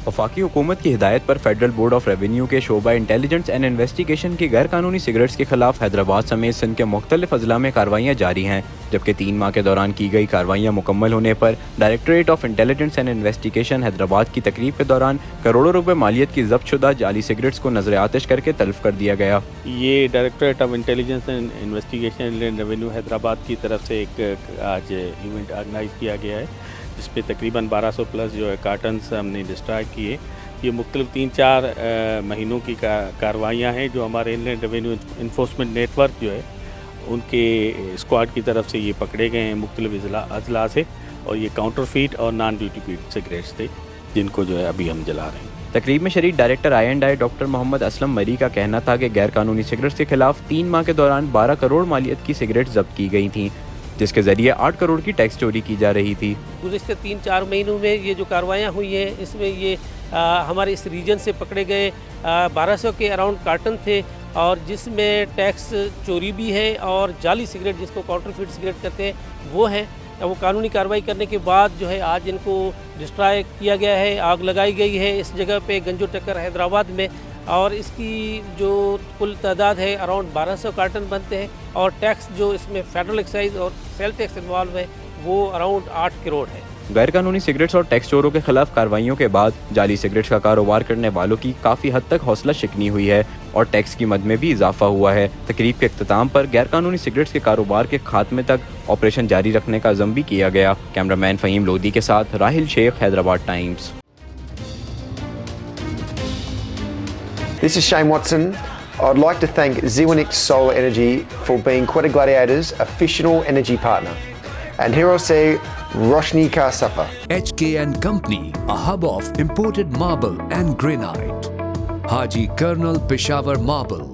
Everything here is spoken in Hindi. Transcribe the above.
वफाकी हुकूमत की हिदायत पर फेडरल बोर्ड ऑफ रेवेन्यू के शोबा इंटेलिजेंस एंड इन्वेस्टिगेशन की गैर कानूनी सिगरेट्स के खिलाफ हैदराबाद समेत सिंध के मुख्तलिफ अजला में कार्रवाइयाँ जारी हैं, जबकि 3 माह के दौरान की गई कार्रवाइयाँ मुकम्मल होने पर directorate of intelligence and investigation Hyderabad की तकरीब के दौरान करोड़ों रुपए मालियत की जब्त शुदा जाली सिगरेट्स को नजर आतिश करके तल्फ कर दिया गया। ये directorate of intelligence and investigation and revenue Hyderabad की तरफ से एक आज इवेंट ऑर्गेनाइज किया गया है, जिस पे तकरीबन 1200 प्लस जो है कार्टन्स हमने डिस्ट्रॉय किए। ये मुख्तलिफ 3-4 महीनों की कार्रवाइयाँ हैं जो हमारे इनलैंड रेवेन्यू इन्फोर्समेंट नेटवर्क जो है उनके स्क्वाड की तरफ से ये पकड़े गए हैं मुख्तलिफ अजला से, और ये काउंटरफीट और नॉन ड्यूटी पेड सिगरेट्स थे जिनको जो है अभी हम जला रहे हैं। तकरीब में शरीक director I&I doctor Mohammad Aslam मरी का कहना था कि गैर कानूनी सिगरेट्स के खिलाफ 3 माह के दौरान 12 करोड़ मालियत की सिगरेट जब्त की गई थी, जिसके जरिए 8 करोड़ की टैक्स चोरी की जा रही थी। गुज़िश्ता 3-4 महीनों में ये जो कार्रवाइयाँ हुई हैं, इसमें ये हमारे इस रीजन से पकड़े गए 1200 के अराउंड कार्टन थे, और जिसमें टैक्स चोरी भी है और जाली सिगरेट जिसको काउंटरफीट सिगरेट कहते हैं वो है। वो कानूनी कार्रवाई करने के बाद जो है आज इनको डिस्ट्रॉय किया गया है, आग लगाई गई है इस जगह पे गंजो टक्कर हैदराबाद में, और इसकी जो कुल तादाद है अराउंड 1200 कार्टन बनते हैं, और टैक्स जो इसमें फेडरल एक्साइज और सेल टैक्स इन्वॉल्व है वो अराउंड 8 करोड़ है। गैर कानूनी सिगरेट्स और टैक्स चोरों के खिलाफ कार्रवाइयों के बाद जाली सिगरेट्स का कारोबार करने वालों की काफ़ी हद तक हौसला शिकनी हुई है और टैक्स की मद में भी इजाफा हुआ है। तकरीब के इख्तिताम पर गैर कानूनी सिगरेट्स के कारोबार के खात्मे तक ऑपरेशन जारी रखने का अज़म भी किया गया। कैमरामैन फ़हीम लोधी के साथ Rahil Shaikh, Hyderabad Times. This is Shane Watson. I'd like to thank Zewanix Solar Energy for being Quetta Gladiators' official energy partner. And here I'll say Roshni Ka Safa. HK & Company, a hub of imported marble and granite. Haji Colonel Peshawar Marble.